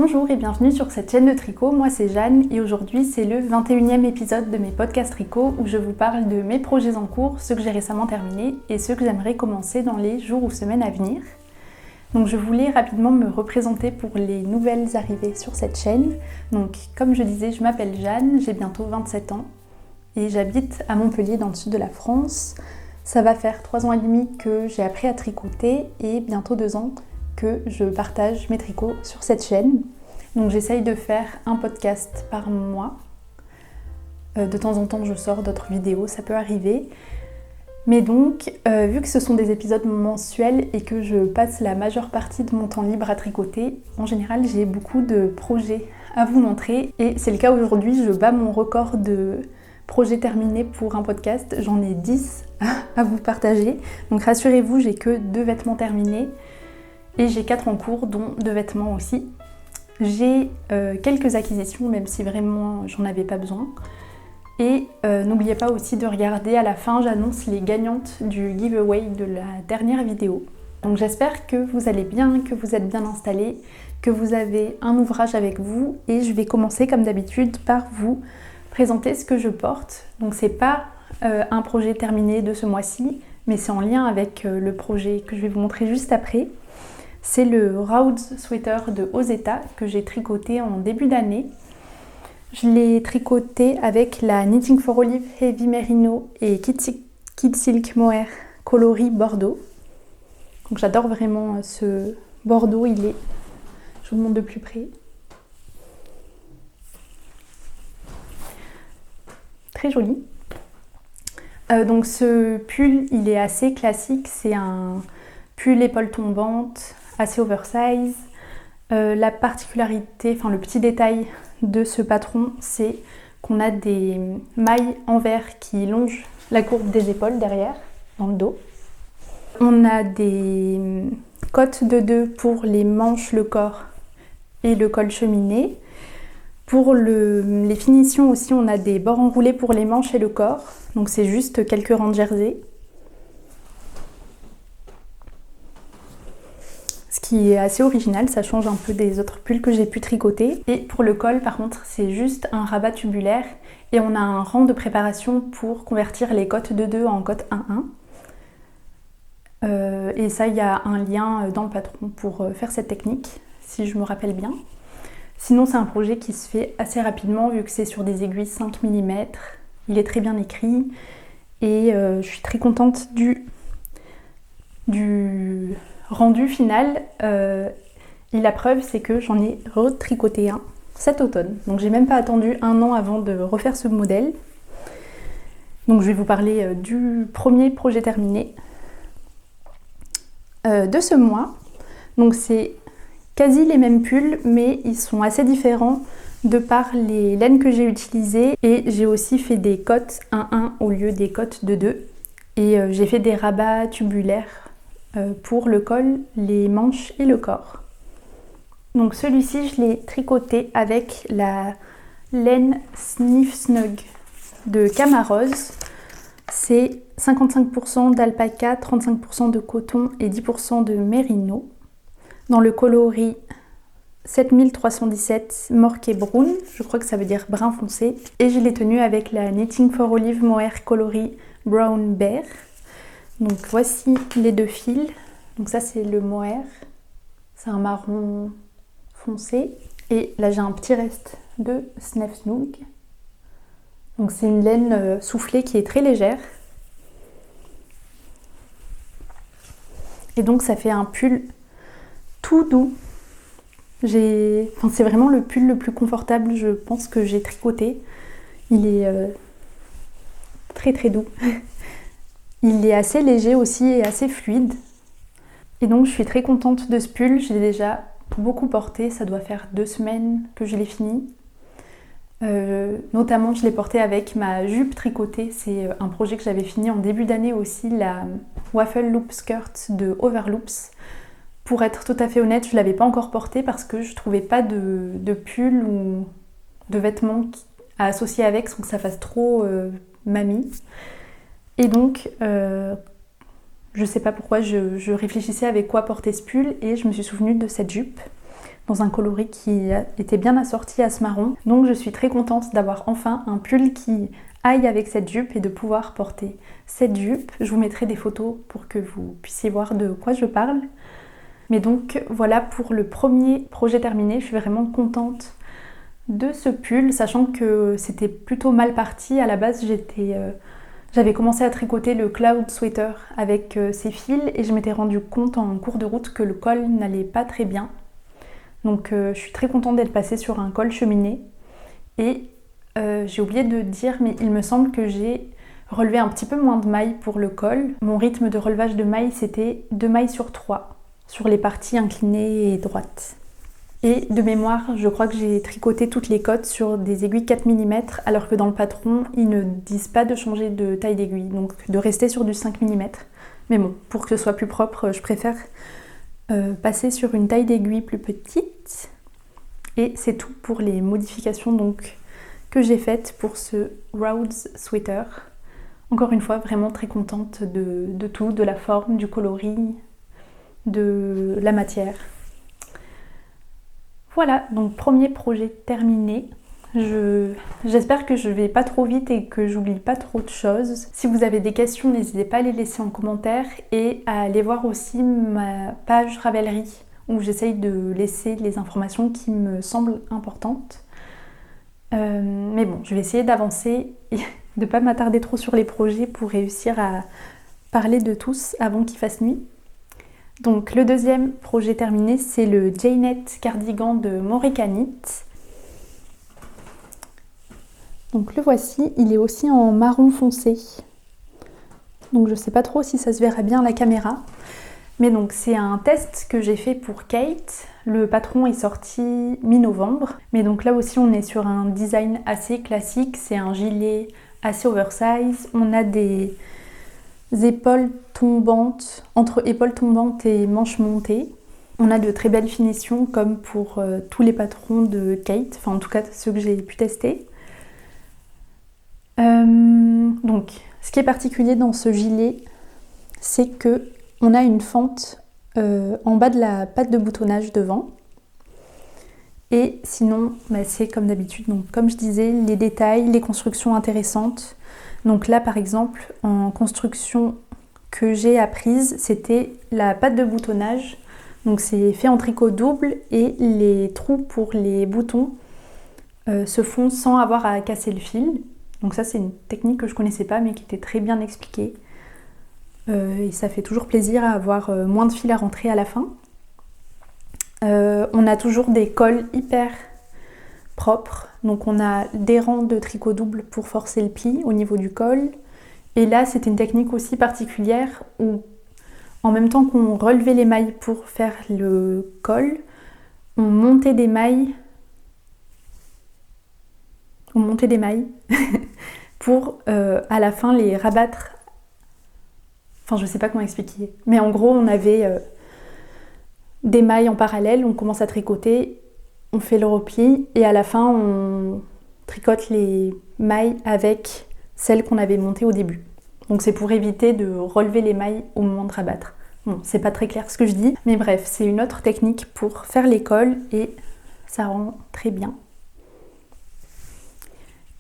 Bonjour et bienvenue sur cette chaîne de tricot, moi c'est Jeanne et aujourd'hui c'est le 21e épisode de mes podcasts tricot où je vous parle de mes projets en cours, ceux que j'ai récemment terminés et ceux que j'aimerais commencer dans les jours ou semaines à venir. Donc je voulais rapidement me représenter pour les nouvelles arrivées sur cette chaîne. Donc comme je disais, je m'appelle Jeanne, j'ai bientôt 27 ans et j'habite à Montpellier dans le sud de la France. Ça va faire 3 ans et demi que j'ai appris à tricoter et bientôt 2 ans que je partage mes tricots sur cette chaîne. Donc j'essaye de faire un podcast par mois. De temps en temps je sors d'autres vidéos, ça peut arriver. Mais donc, vu que ce sont des épisodes mensuels et que je passe la majeure partie de mon temps libre à tricoter, en général j'ai beaucoup de projets à vous montrer. Et c'est le cas aujourd'hui, je bats mon record de projets terminés pour un podcast. J'en ai 10 à vous partager. Donc rassurez-vous, j'ai que 2 vêtements terminés. Et j'ai 4 en cours, dont 2 vêtements aussi. J'ai quelques acquisitions, même si vraiment j'en avais pas besoin. Et n'oubliez pas aussi de regarder à la fin, j'annonce les gagnantes du giveaway de la dernière vidéo. Donc j'espère que vous allez bien, que vous êtes bien installés, que vous avez un ouvrage avec vous. Et je vais commencer comme d'habitude par vous présenter ce que je porte. Donc c'est pas un projet terminé de ce mois-ci, mais c'est en lien avec le projet que je vais vous montrer juste après. C'est le Rhodes Sweater de Ozetta que j'ai tricoté en début d'année. Je l'ai tricoté avec la Knitting for Olive Heavy Merino et Kid Silk Mohair coloris Bordeaux. Donc j'adore vraiment ce Bordeaux, je vous le montre de plus près. Très joli. Donc ce pull, il est assez classique, c'est un pull épaule tombante, assez oversize. La particularité, enfin le petit détail de ce patron, c'est qu'on a des mailles en verre qui longent la courbe des épaules derrière, dans le dos. On a des cottes de 2 pour les manches, le corps et le col cheminé. Pour les finitions aussi, on a des bords enroulés pour les manches et le corps. Donc c'est juste quelques rangs de jersey. Qui est assez original, ça change un peu des autres pulls que j'ai pu tricoter. Et pour le col par contre c'est juste un rabat tubulaire et on a un rang de préparation pour convertir les cottes de 2 en cottes 1-1. Et ça il y a un lien dans le patron pour faire cette technique, si je me rappelle bien. Sinon c'est un projet qui se fait assez rapidement vu que c'est sur des aiguilles 5 mm. Il est très bien écrit et je suis très contente du rendu final. Et la preuve c'est que j'en ai retricoté un cet automne. Donc j'ai même pas attendu 1 an avant de refaire ce modèle. Donc je vais vous parler du premier projet terminé de ce mois. Donc c'est quasi les mêmes pulls mais ils sont assez différents de par les laines que j'ai utilisées. Et j'ai aussi fait des cottes 1-1 au lieu des cottes de 2. Et j'ai fait des rabats tubulaires pour le col, les manches et le corps. Donc celui-ci je l'ai tricoté avec la laine Sniff Snug de Camarose. C'est 55% d'alpaca, 35% de coton et 10% de mérino. Dans le coloris 7317 Morquet Brown, je crois que ça veut dire brun foncé. Et je l'ai tenu avec la Knitting for Olive Mohair coloris Brown Bear. Donc voici les 2 fils. Donc ça c'est le mohair, c'est un marron foncé. Et là j'ai un petit reste de Sniff Snug. Donc c'est une laine soufflée qui est très légère. Et donc ça fait un pull tout doux. C'est vraiment le pull le plus confortable je pense que j'ai tricoté. Il est très très doux. Il est assez léger aussi et assez fluide. Et donc je suis très contente de ce pull. Je l'ai déjà beaucoup porté, ça doit faire 2 semaines que je l'ai fini. Notamment je l'ai porté avec ma jupe tricotée. C'est un projet que j'avais fini en début d'année aussi, la Waffle Loop Skirt de Overloops. Pour être tout à fait honnête, je ne l'avais pas encore porté parce que je ne trouvais pas de pull ou de vêtements à associer avec sans que ça fasse trop mamie. Et donc, je sais pas pourquoi, je réfléchissais avec quoi porter ce pull et je me suis souvenue de cette jupe. dans un coloris qui était bien assorti à ce marron. Donc je suis très contente d'avoir enfin un pull qui aille avec cette jupe et de pouvoir porter cette jupe. Je vous mettrai des photos pour que vous puissiez voir de quoi je parle. Mais donc voilà pour le premier projet terminé, je suis vraiment contente de ce pull, sachant que c'était plutôt mal parti. À la base, j'avais commencé à tricoter le cloud sweater avec ces fils et je m'étais rendu compte en cours de route que le col n'allait pas très bien. Donc je suis très contente d'être passée sur un col cheminé. Et j'ai oublié de dire, mais il me semble que j'ai relevé un petit peu moins de mailles pour le col. Mon rythme de relevage de mailles, c'était 2 mailles sur 3 sur les parties inclinées et droites. Et de mémoire, je crois que j'ai tricoté toutes les côtes sur des aiguilles 4 mm, alors que dans le patron, ils ne disent pas de changer de taille d'aiguille, donc de rester sur du 5 mm. Mais bon, pour que ce soit plus propre, je préfère passer sur une taille d'aiguille plus petite. Et c'est tout pour les modifications donc, que j'ai faites pour ce Rhodes sweater. Encore une fois, vraiment très contente de tout, de la forme, du coloris, de la matière. Voilà, donc premier projet terminé. J'espère que je vais pas trop vite et que j'oublie pas trop de choses. Si vous avez des questions, n'hésitez pas à les laisser en commentaire et à aller voir aussi ma page Ravelry où j'essaye de laisser les informations qui me semblent importantes. Mais bon, je vais essayer d'avancer et de pas m'attarder trop sur les projets pour réussir à parler de tous avant qu'il fasse nuit. Donc le deuxième projet terminé, c'est le J-Net cardigan de Morekanit. Donc le voici, il est aussi en marron foncé. Donc je sais pas trop si ça se verra bien à la caméra. Mais donc c'est un test que j'ai fait pour Kate. Le patron est sorti mi-novembre. Mais donc là aussi on est sur un design assez classique. C'est un gilet assez oversize. On a des épaules tombantes, entre épaules tombantes et manches montées. On a de très belles finitions comme pour tous les patrons de Kate, enfin en tout cas ceux que j'ai pu tester. Donc ce qui est particulier dans ce gilet, c'est que on a une fente en bas de la patte de boutonnage devant. Et sinon, c'est comme d'habitude, donc comme je disais, les détails, les constructions intéressantes. Donc là par exemple, en construction que j'ai apprise, c'était la patte de boutonnage. Donc c'est fait en tricot double et les trous pour les boutons se font sans avoir à casser le fil. Donc ça c'est une technique que je connaissais pas mais qui était très bien expliquée. Et ça fait toujours plaisir à avoir moins de fil à rentrer à la fin. On a toujours des cols hyper propres. Donc on a des rangs de tricot double pour forcer le pli au niveau du col. Et là c'était une technique aussi particulière où en même temps qu'on relevait les mailles pour faire le col, on montait des mailles pour à la fin les rabattre. Enfin je sais pas comment expliquer. Mais en gros on avait des mailles en parallèle, on commence à tricoter, on fait le repli et à la fin on tricote les mailles avec celles qu'on avait montées au début. Donc c'est pour éviter de relever les mailles au moment de rabattre. Bon, c'est pas très clair ce que je dis, mais bref, c'est une autre technique pour faire les cols et ça rend très bien.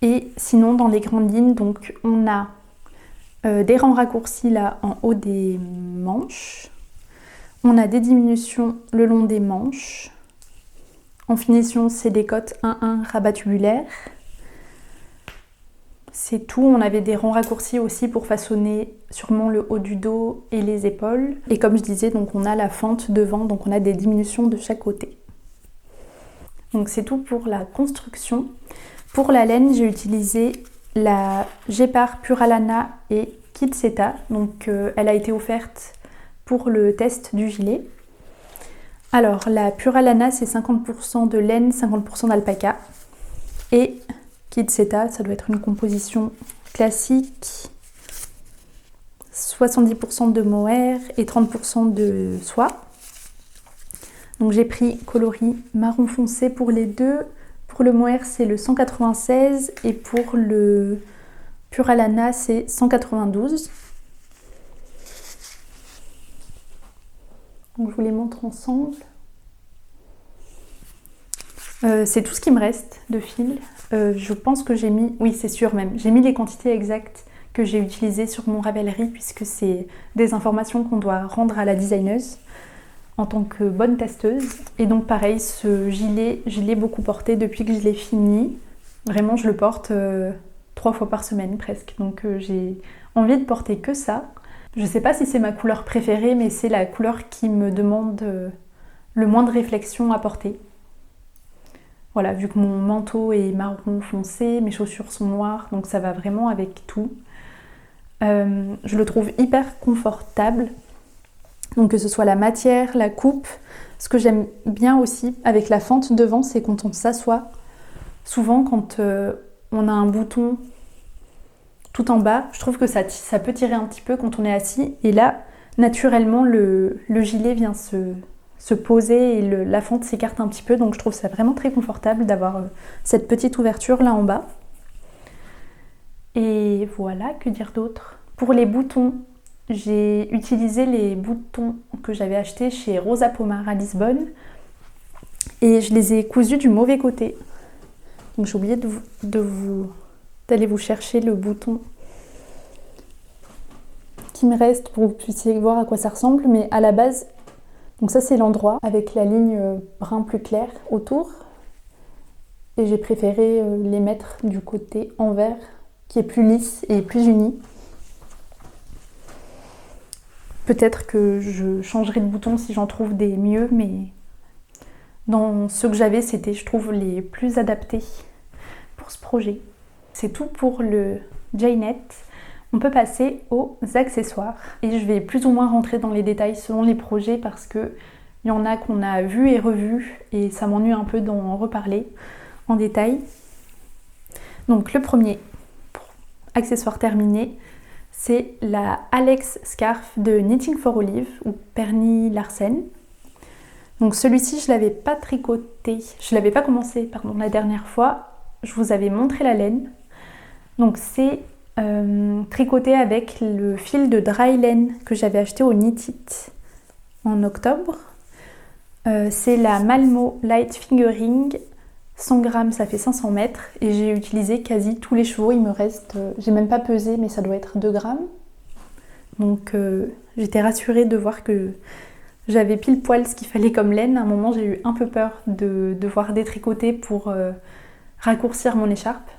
Et sinon dans les grandes lignes, donc on a des rangs raccourcis là en haut des manches. On a des diminutions le long des manches. En finition, c'est des cottes 1-1 rabat tubulaire. C'est tout. On avait des rangs raccourcis aussi pour façonner sûrement le haut du dos et les épaules. Et comme je disais, donc on a la fente devant, donc on a des diminutions de chaque côté. Donc c'est tout pour la construction. Pour la laine, j'ai utilisé la Gepard Puralana et Kitseta. Donc elle a été offerte pour le test du gilet. Alors la Puralana c'est 50% de laine, 50% d'alpaca. Et Kitseta, ça doit être une composition classique. 70% de mohair et 30% de soie. Donc j'ai pris coloris marron foncé pour les deux. Pour le mohair c'est le 196 et pour le Puralana c'est 192. Donc je vous les montre ensemble. C'est tout ce qui me reste de fil. Je pense que j'ai mis, oui c'est sûr même, j'ai mis les quantités exactes que j'ai utilisées sur mon Ravelry puisque c'est des informations qu'on doit rendre à la designeuse en tant que bonne testeuse. Et donc pareil, ce gilet, je l'ai beaucoup porté depuis que je l'ai fini. Vraiment, je le porte 3 fois par semaine presque. Donc j'ai envie de porter que ça. Je sais pas si c'est ma couleur préférée, mais c'est la couleur qui me demande le moins de réflexion à porter. Voilà, vu que mon manteau est marron foncé, mes chaussures sont noires, donc ça va vraiment avec tout. Je le trouve hyper confortable. Donc que ce soit la matière, la coupe. Ce que j'aime bien aussi avec la fente devant, c'est quand on s'assoit. Souvent quand on a un bouton tout en bas, je trouve que ça peut tirer un petit peu quand on est assis. Et là, naturellement, le gilet vient se poser et la fente s'écarte un petit peu. Donc je trouve ça vraiment très confortable d'avoir cette petite ouverture là en bas. Et voilà, que dire d'autre? Pour les boutons, j'ai utilisé les boutons que j'avais achetés chez Rosa Pomar à Lisbonne et je les ai cousus du mauvais côté. Donc j'ai oublié d'aller vous chercher le bouton qui me reste pour que vous puissiez voir à quoi ça ressemble, mais à la base, donc ça c'est l'endroit avec la ligne brun plus clair autour et j'ai préféré les mettre du côté envers qui est plus lisse et plus uni. Peut-être que je changerai de bouton si j'en trouve des mieux, mais dans ceux que j'avais, c'était, je trouve, les plus adaptés pour ce projet. C'est tout pour le J-net. On peut passer aux accessoires. Et je vais plus ou moins rentrer dans les détails selon les projets parce qu'il y en a qu'on a vu et revu et ça m'ennuie un peu d'en reparler en détail. Donc le premier, pour accessoire terminé, c'est la Alex Scarf de Knitting for Olive ou Perny Larsen. Donc celui-ci, je l'avais pas tricoté, je l'avais pas commencé la dernière fois. Je vous avais montré la laine. Donc c'est tricoté avec le fil de dry laine que j'avais acheté au Knit It en octobre. C'est la Malmo Light Fingering. 100 grammes, ça fait 500 mètres et j'ai utilisé quasi tous les chevaux. Il me reste, j'ai même pas pesé, mais ça doit être 2 grammes. Donc j'étais rassurée de voir que j'avais pile poil ce qu'il fallait comme laine. À un moment, j'ai eu un peu peur de devoir détricoter pour raccourcir mon écharpe.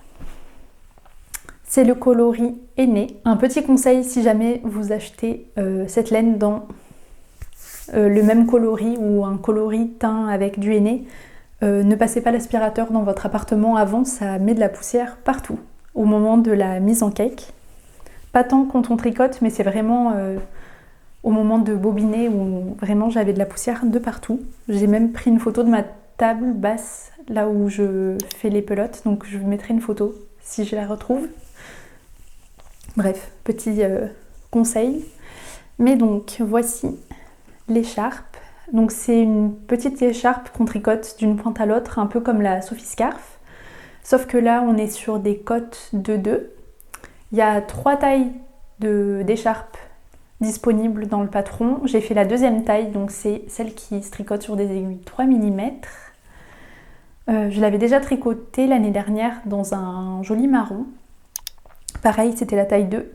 C'est le coloris Aîné. Un petit conseil si jamais vous achetez cette laine dans le même coloris ou un coloris teint avec du henné, ne passez pas l'aspirateur dans votre appartement avant, ça met de la poussière partout au moment de la mise en cake. Pas tant quand on tricote, mais c'est vraiment au moment de bobiner où vraiment j'avais de la poussière de partout. J'ai même pris une photo de ma table basse, là où je fais les pelotes, donc je vous mettrai une photo si je la retrouve. Bref, petit conseil. Mais donc, voici l'écharpe. Donc c'est une petite écharpe qu'on tricote d'une pointe à l'autre, un peu comme la Sophie Scarf. Sauf que là, on est sur des cottes de 2. Il y a 3 tailles d'écharpe disponibles dans le patron. J'ai fait la deuxième taille, donc c'est celle qui se tricote sur des aiguilles 3 mm. Je l'avais déjà tricotée l'année dernière dans un joli marron. Pareil, c'était la taille 2.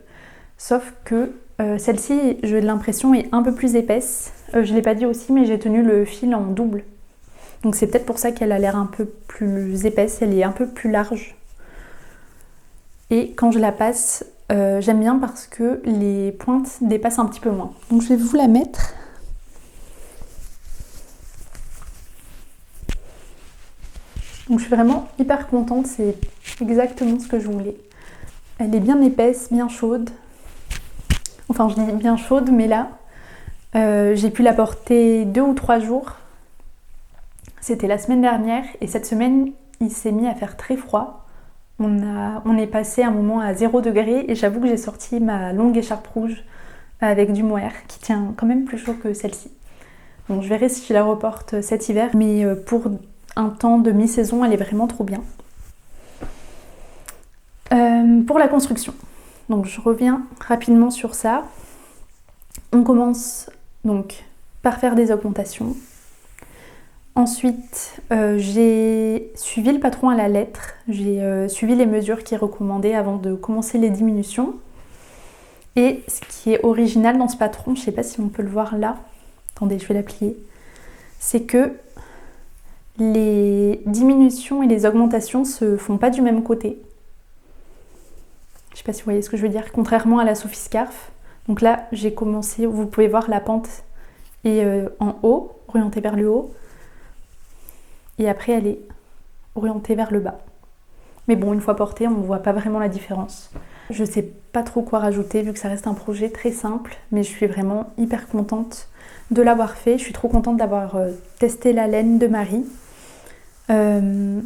Sauf que celle-ci, j'ai l'impression, est un peu plus épaisse. Je ne l'ai pas dit aussi, mais j'ai tenu le fil en double. Donc c'est peut-être pour ça qu'elle a l'air un peu plus épaisse, elle est un peu plus large. Et quand je la passe, j'aime bien parce que les pointes dépassent un petit peu moins. Donc je vais vous la mettre. Donc je suis vraiment hyper contente, c'est exactement ce que je voulais. Elle est bien épaisse, bien chaude. Enfin, je dis bien chaude, mais là, j'ai pu la porter 2 ou 3 jours. C'était la semaine dernière et cette semaine, il s'est mis à faire très froid. On est passé un moment à 0 degré et j'avoue que j'ai sorti ma longue écharpe rouge avec du mohair qui tient quand même plus chaud que celle-ci. Donc je verrai si je la reporte cet hiver, mais pour un temps de mi-saison, elle est vraiment trop bien. Pour la construction. Donc je reviens rapidement sur ça. On commence donc par faire des augmentations. Ensuite, j'ai suivi le patron à la lettre. J'ai suivi les mesures qui est recommandées avant de commencer les diminutions. Et ce qui est original dans ce patron, je ne sais pas si on peut le voir là, attendez, je vais l'applier, c'est que les diminutions et les augmentations se font pas du même côté. Je ne sais pas si vous voyez ce que je veux dire, contrairement à la Sophie Scarf. Donc là, j'ai commencé, vous pouvez voir la pente est en haut, orientée vers le haut. Et après, elle est orientée vers le bas. Mais bon, une fois portée, on ne voit pas vraiment la différence. Je ne sais pas trop quoi rajouter, vu que ça reste un projet très simple, mais je suis vraiment hyper contente de l'avoir fait. Je suis trop contente d'avoir testé la laine de Marie. Je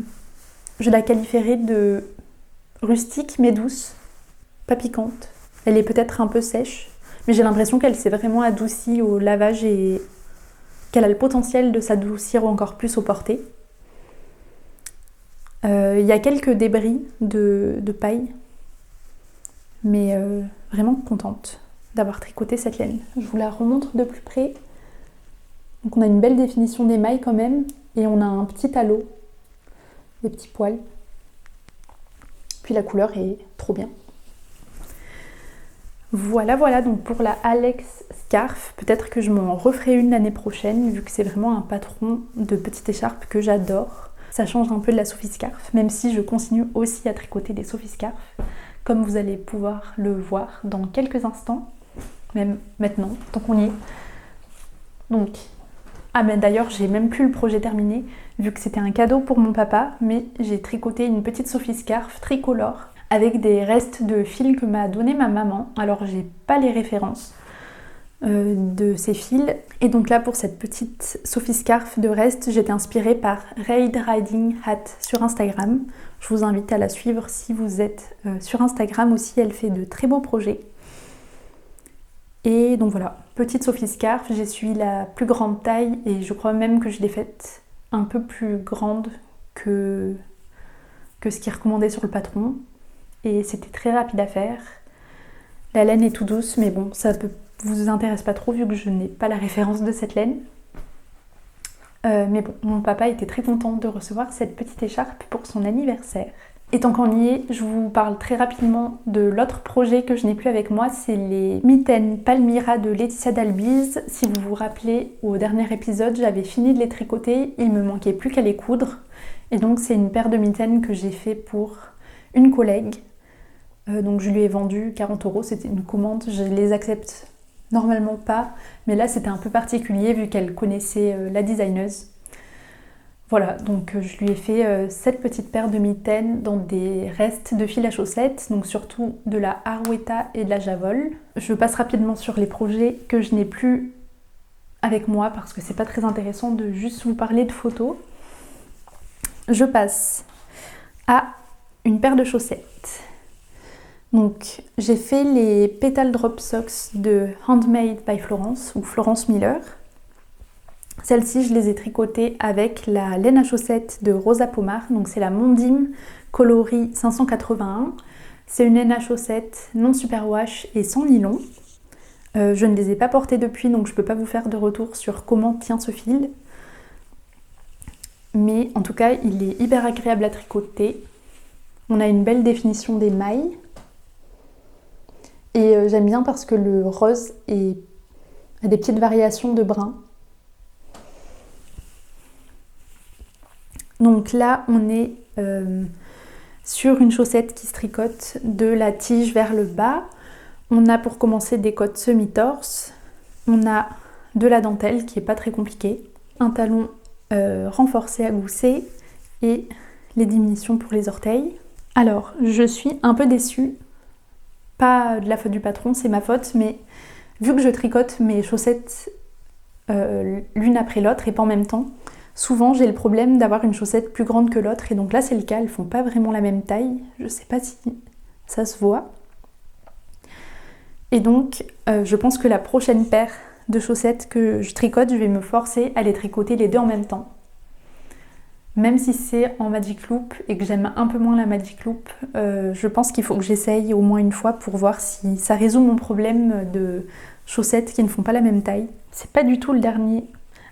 la qualifierais de rustique, mais douce, pas piquante. Elle est peut-être un peu sèche, mais j'ai l'impression qu'elle s'est vraiment adoucie au lavage et qu'elle a le potentiel de s'adoucir encore plus au porté. Il y a quelques débris de paille, mais vraiment contente d'avoir tricoté cette laine. Je vous la remontre de plus près. Donc on a une belle définition des mailles quand même, et on a un petit halo, des petits poils. Puis la couleur est trop bien. Voilà donc pour la Alex Scarf. Peut-être que je m'en referai une l'année prochaine, vu que c'est vraiment un patron de petite écharpe que j'adore. Ça change un peu de la Sophie Scarf, même si je continue aussi à tricoter des Sophie Scarf, comme vous allez pouvoir le voir dans quelques instants, même maintenant, tant qu'on y est. Donc, mais d'ailleurs, j'ai même plus le projet terminé, vu que c'était un cadeau pour mon papa, mais j'ai tricoté une petite Sophie Scarf tricolore, avec des restes de fils que m'a donné ma maman. Alors, j'ai pas les références de ces fils. Et donc là, pour cette petite Sophie Scarf de reste, j'étais inspirée par Raid Riding Hat sur Instagram. Je vous invite à la suivre si vous êtes sur Instagram aussi, elle fait de très beaux projets. Et donc voilà, petite Sophie Scarf, j'ai suivi la plus grande taille et je crois même que je l'ai faite un peu plus grande que ce qui est recommandé sur le patron. Et c'était très rapide à faire. La laine est tout douce, mais bon, ça peut vous intéresse pas trop vu que je n'ai pas la référence de cette laine. Mais bon, mon papa était très content de recevoir cette petite écharpe pour son anniversaire. Et tant qu'on y est, je vous parle très rapidement de l'autre projet que je n'ai plus avec moi, c'est les mitaines Palmyra de Laetitia Dalbiz. Si vous vous rappelez, au dernier épisode, j'avais fini de les tricoter, il me manquait plus qu'à les coudre. Et donc c'est une paire de mitaines que j'ai fait pour une collègue. Donc je lui ai vendu 40 €, c'était une commande, je les accepte normalement pas, mais là c'était un peu particulier vu qu'elle connaissait la designeuse. Voilà, donc je lui ai fait cette petite paire de mitaines dans des restes de fil à chaussettes, donc surtout de la Arwetta et de la Javol. Je passe rapidement sur les projets que je n'ai plus avec moi parce que c'est pas très intéressant de juste vous parler de photos. Je passe à une paire de chaussettes. Donc j'ai fait les Petal Drop Socks de Handmade by Florence ou Florence Miller. Celles-ci, je les ai tricotées avec la laine à chaussettes de Rosa Pomar. Donc c'est la Mondim Coloris 581. C'est une laine à chaussettes non superwash et sans nylon. Je ne les ai pas portées depuis, donc je ne peux pas vous faire de retour sur comment tient ce fil. Mais en tout cas, il est hyper agréable à tricoter. On a une belle définition des mailles. Et j'aime bien parce que le rose a des petites variations de brun. Donc là, on est sur une chaussette qui se tricote de la tige vers le bas. On a pour commencer des côtes semi-torse. On a de la dentelle qui n'est pas très compliquée. Un talon renforcé à gousset et les diminutions pour les orteils. Alors, je suis un peu déçue. Pas de la faute du patron, c'est ma faute, mais vu que je tricote mes chaussettes l'une après l'autre et pas en même temps, souvent j'ai le problème d'avoir une chaussette plus grande que l'autre et donc là c'est le cas, elles font pas vraiment la même taille, je sais pas si ça se voit. Et donc je pense que la prochaine paire de chaussettes que je tricote, je vais me forcer à les tricoter les deux en même temps. Même si c'est en Magic Loop et que j'aime un peu moins la Magic Loop, je pense qu'il faut que j'essaye au moins une fois pour voir si ça résout mon problème de chaussettes qui ne font pas la même taille. C'est pas du tout le dernier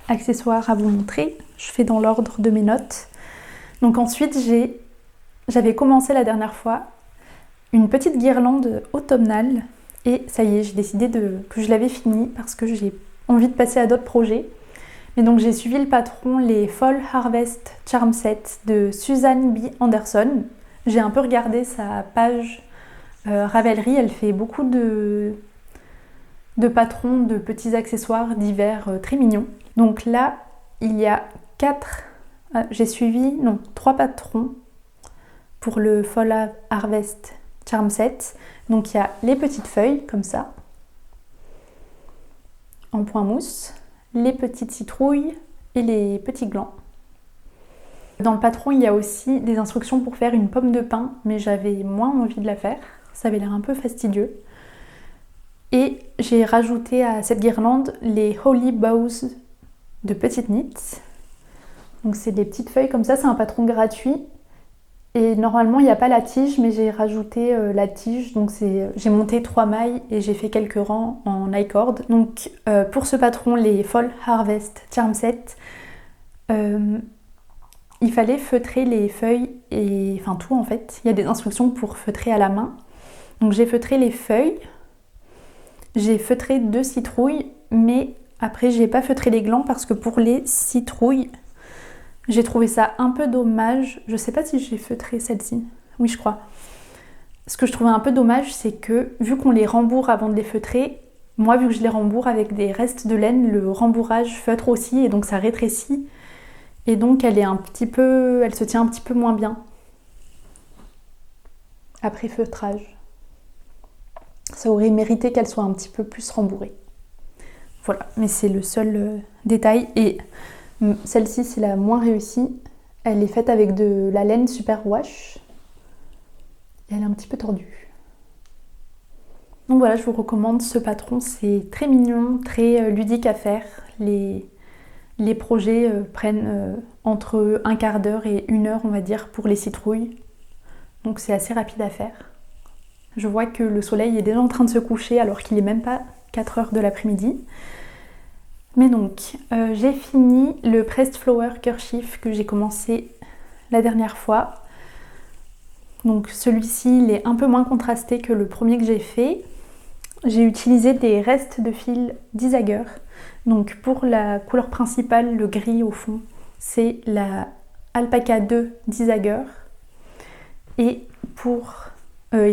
accessoires à vous montrer. Je fais dans l'ordre de mes notes. Donc ensuite, j'avais commencé la dernière fois une petite guirlande automnale et ça y est, j'ai décidé que je l'avais finie parce que j'ai envie de passer à d'autres projets. Et donc j'ai suivi le patron les Fall Harvest Charm Set de Suzanne B. Anderson. J'ai un peu regardé sa page Ravelry, elle fait beaucoup de patrons de petits accessoires divers très mignons. Donc là, il y a 3 patrons pour le Fall Harvest Charm Set. Donc il y a les petites feuilles comme ça, en point mousse, les petites citrouilles et les petits glands. Dans le patron, il y a aussi des instructions pour faire une pomme de pin, mais j'avais moins envie de la faire, ça avait l'air un peu fastidieux. Et j'ai rajouté à cette guirlande les Holy Bows de Petite Knit. Donc c'est des petites feuilles comme ça, c'est un patron gratuit. Et normalement il n'y a pas la tige, mais j'ai rajouté la tige. Donc j'ai monté 3 mailles et j'ai fait quelques rangs en I-cord. Donc pour ce patron, les Fall Harvest Charm Set, il fallait feutrer les feuilles et enfin tout en fait. Il y a des instructions pour feutrer à la main. Donc j'ai feutré les feuilles. J'ai feutré 2 citrouilles, mais après j'ai pas feutré les glands parce que pour les citrouilles, j'ai trouvé ça un peu dommage. Je sais pas si j'ai feutré celle-ci. Oui, je crois. Ce que je trouvais un peu dommage, c'est que vu qu'on les rembourre avant de les feutrer, moi vu que je les rembourre avec des restes de laine, le rembourrage feutre aussi et donc ça rétrécit. Et donc elle se tient un petit peu moins bien après feutrage. Ça aurait mérité qu'elle soit un petit peu plus rembourrée. Voilà, mais c'est le seul détail. Et celle-ci, c'est la moins réussie. Elle est faite avec de la laine super wash. Et elle est un petit peu tordue. Donc voilà, je vous recommande ce patron. C'est très mignon, très ludique à faire. Les projets prennent entre un quart d'heure et 1 heure, on va dire, pour les citrouilles. Donc c'est assez rapide à faire. Je vois que le soleil est déjà en train de se coucher alors qu'il n'est même pas 4 heures de l'après-midi. Mais donc, j'ai fini le Pressed Flower Kerchief que j'ai commencé la dernière fois. Donc celui-ci, il est un peu moins contrasté que le premier que j'ai fait. J'ai utilisé des restes de fil d'Isager. Donc pour la couleur principale, le gris au fond, c'est la Alpaca 2 d'Isager. Et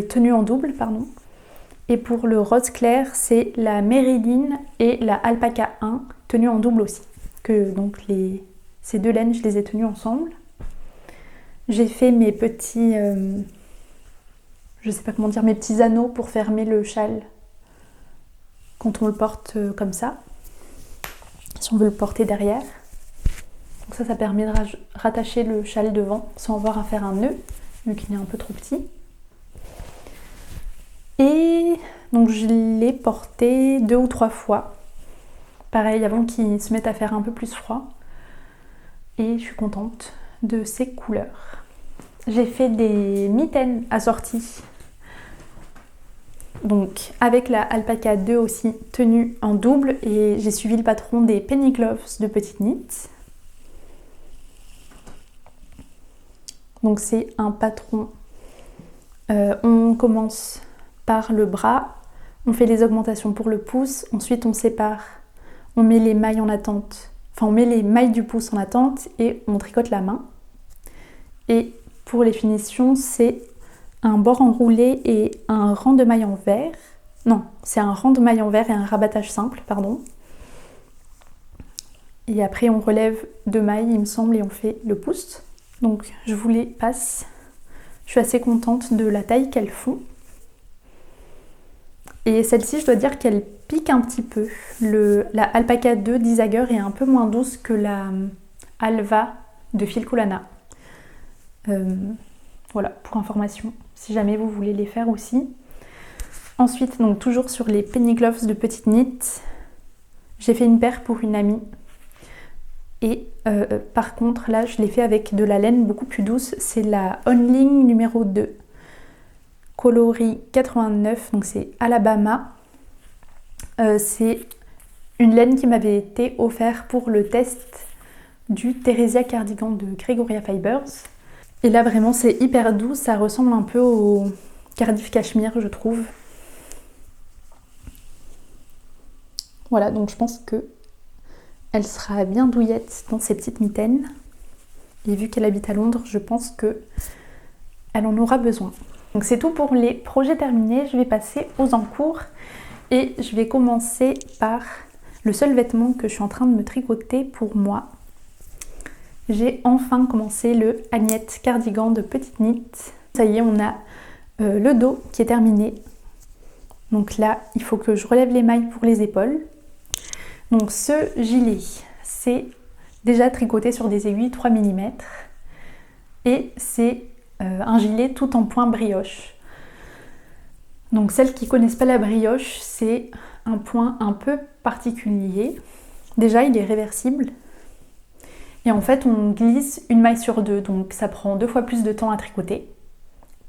tenue en double, pardon. Et pour le rose clair, c'est la Marilyn et la Alpaca 1, tenue en double aussi. Donc ces 2 laines, je les ai tenues ensemble. J'ai fait mes petits, je sais pas comment dire, mes petits anneaux pour fermer le châle quand on le porte comme ça, si on veut le porter derrière. Donc ça permet de rattacher le châle devant sans avoir à faire un nœud, vu qu'il est un peu trop petit. Et donc je l'ai porté 2 ou 3 fois. Pareil, avant qu'il se mette à faire un peu plus froid. Et je suis contente de ces couleurs. J'ai fait des mitaines assorties. Donc avec la Alpaca 2 aussi, tenue en double. Et j'ai suivi le patron des Penny Gloves de Petite Knit. Donc c'est un patron. On commence par le bras, on fait les augmentations pour le pouce, ensuite on sépare, on met les mailles en attente, on met les mailles du pouce en attente et on tricote la main. Et pour les finitions, c'est un bord enroulé et un rang de mailles en vert. Non, c'est un rang de mailles en vert et un rabattage simple, pardon. Et après on relève 2 mailles, il me semble, et on fait le pouce. Donc je vous les passe. Je suis assez contente de la taille qu'elles font. Et celle-ci, je dois dire qu'elle pique un petit peu. La Alpaca 2 d'Isager est un peu moins douce que la Alva de Filcolana. Voilà, pour information, si jamais vous voulez les faire aussi. Ensuite, donc toujours sur les Penny Gloves de Petite Knit, j'ai fait une paire pour une amie. Et par contre, là, je l'ai fait avec de la laine beaucoup plus douce. C'est la Onling numéro 2. Coloris 89, donc c'est Alabama. C'est une laine qui m'avait été offerte pour le test du Theresia Cardigan de Gregoria Fibers. Et là vraiment c'est hyper doux, ça ressemble un peu au Cardiff Cashmere je trouve. Voilà, donc je pense que elle sera bien douillette dans ses petites mitaines. Et vu qu'elle habite à Londres, je pense que elle en aura besoin. Donc c'est tout pour les projets terminés, je vais passer aux encours. Et je vais commencer par le seul vêtement que je suis en train de me tricoter pour moi. J'ai enfin commencé le Agnette Cardigan de Petite Knit. Ça y est, on a le dos qui est terminé. Donc là, il faut que je relève les mailles pour les épaules. Donc ce gilet, c'est déjà tricoté sur des aiguilles 3 mm. Et c'est un gilet tout en point brioche. Donc celles qui ne connaissent pas la brioche, c'est un point un peu particulier. Déjà, il est réversible. Et en fait, on glisse une maille sur deux. Donc ça prend 2 fois plus de temps à tricoter.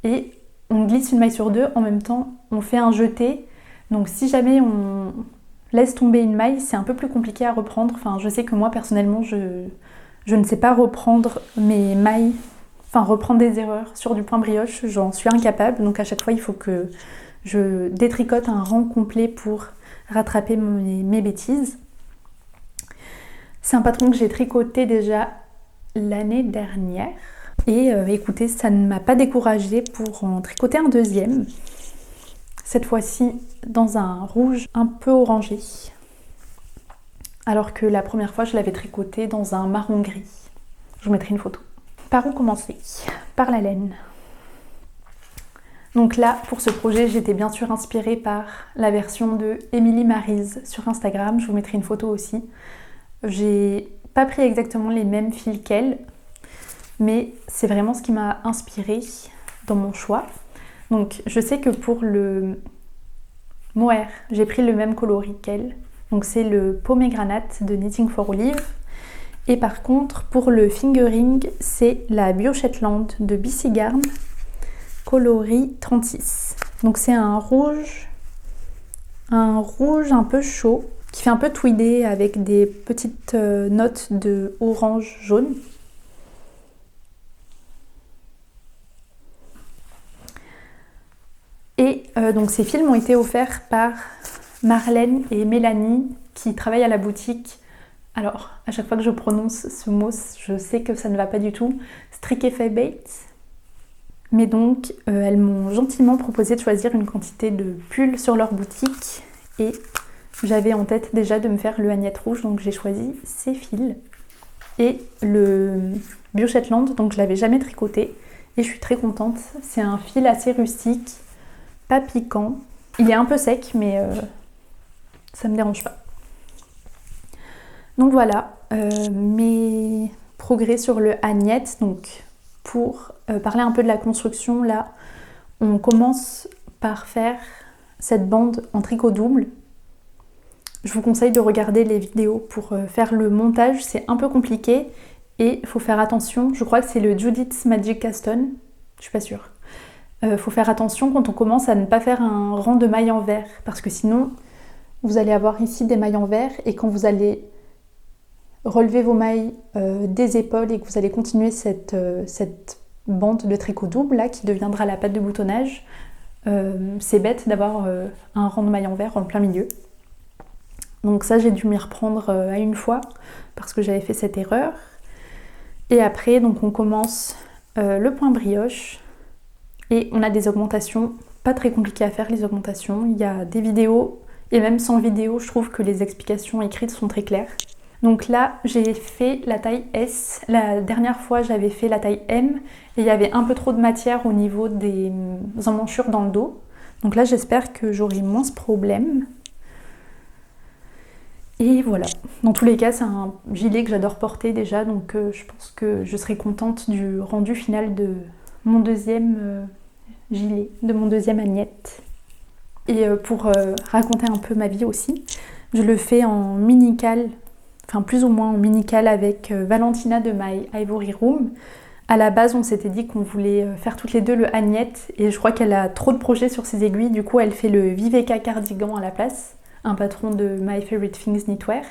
Et on glisse une maille sur deux, en même temps, on fait un jeté. Donc si jamais on laisse tomber une maille, c'est un peu plus compliqué à reprendre. Enfin, je sais que moi, personnellement, je ne sais pas reprendre mes mailles. Enfin, reprendre des erreurs sur du point brioche, j'en suis incapable. Donc à chaque fois, il faut que je détricote un rang complet pour rattraper mes bêtises. C'est un patron que j'ai tricoté déjà l'année dernière. Et écoutez, ça ne m'a pas découragée pour en tricoter un deuxième. Cette fois-ci dans un rouge un peu orangé. Alors que la première fois, je l'avais tricoté dans un marron gris. Je vous mettrai une photo. Par où commencer? Par la laine. Donc là, pour ce projet, j'étais bien sûr inspirée par la version de Emily Maryse sur Instagram. Je vous mettrai une photo aussi. J'ai pas pris exactement les mêmes fils qu'elle, mais c'est vraiment ce qui m'a inspirée dans mon choix. Donc je sais que pour le mohair, j'ai pris le même coloris qu'elle. Donc c'est le pomegranate de Knitting for Olive. Et par contre, pour le fingering, c'est la Bio Shetland de BC Garn, coloris 36. Donc c'est un rouge un peu chaud, qui fait un peu tweedé avec des petites notes de orange jaune. Et donc ces fils m'ont été offerts par Marlène et Mélanie qui travaillent à la boutique. Alors, à chaque fois que je prononce ce mot, je sais que ça ne va pas du tout. Striquefabate. Mais donc, elles m'ont gentiment proposé de choisir une quantité de pulls sur leur boutique. Et j'avais en tête déjà de me faire le Agnette rouge, donc j'ai choisi ces fils. Et le Bio Shetland, donc je l'avais jamais tricoté. Et je suis très contente. C'est un fil assez rustique, pas piquant. Il est un peu sec, mais ça me dérange pas. Donc voilà, mes progrès sur le Agnette. Donc pour parler un peu de la construction, là, on commence par faire cette bande en tricot double. Je vous conseille de regarder les vidéos pour faire le montage, c'est un peu compliqué et il faut faire attention. Je crois que c'est le Judith's Magic Cast On, je suis pas sûre. Faut faire attention quand on commence à ne pas faire un rang de mailles en vert parce que sinon vous allez avoir ici des mailles en vert et quand vous allez relever vos mailles des épaules et que vous allez continuer cette bande de tricot double là qui deviendra la patte de boutonnage, c'est bête d'avoir un rang de mailles en vert en plein milieu. Donc ça j'ai dû m'y reprendre à une fois parce que j'avais fait cette erreur. Et après donc on commence le point brioche et on a des augmentations pas très compliquées à faire les augmentations. Il y a des vidéos et même sans vidéo je trouve que les explications écrites sont très claires. Donc là j'ai fait la taille S, la dernière fois j'avais fait la taille M et il y avait un peu trop de matière au niveau des emmanchures dans le dos. Donc là j'espère que j'aurai moins ce problème. Et voilà, dans tous les cas c'est un gilet que j'adore porter déjà donc je pense que je serai contente du rendu final de mon deuxième gilet, de mon deuxième Agnette. Et pour raconter un peu ma vie aussi, je le fais en mini-cale, enfin plus ou moins en mini-cale avec Valentina de My Ivory Room. À la base on s'était dit qu'on voulait faire toutes les deux le Agnette et je crois qu'elle a trop de projets sur ses aiguilles, du coup elle fait le Viveka Cardigan à la place. un patron de My Favorite Things Knitwear.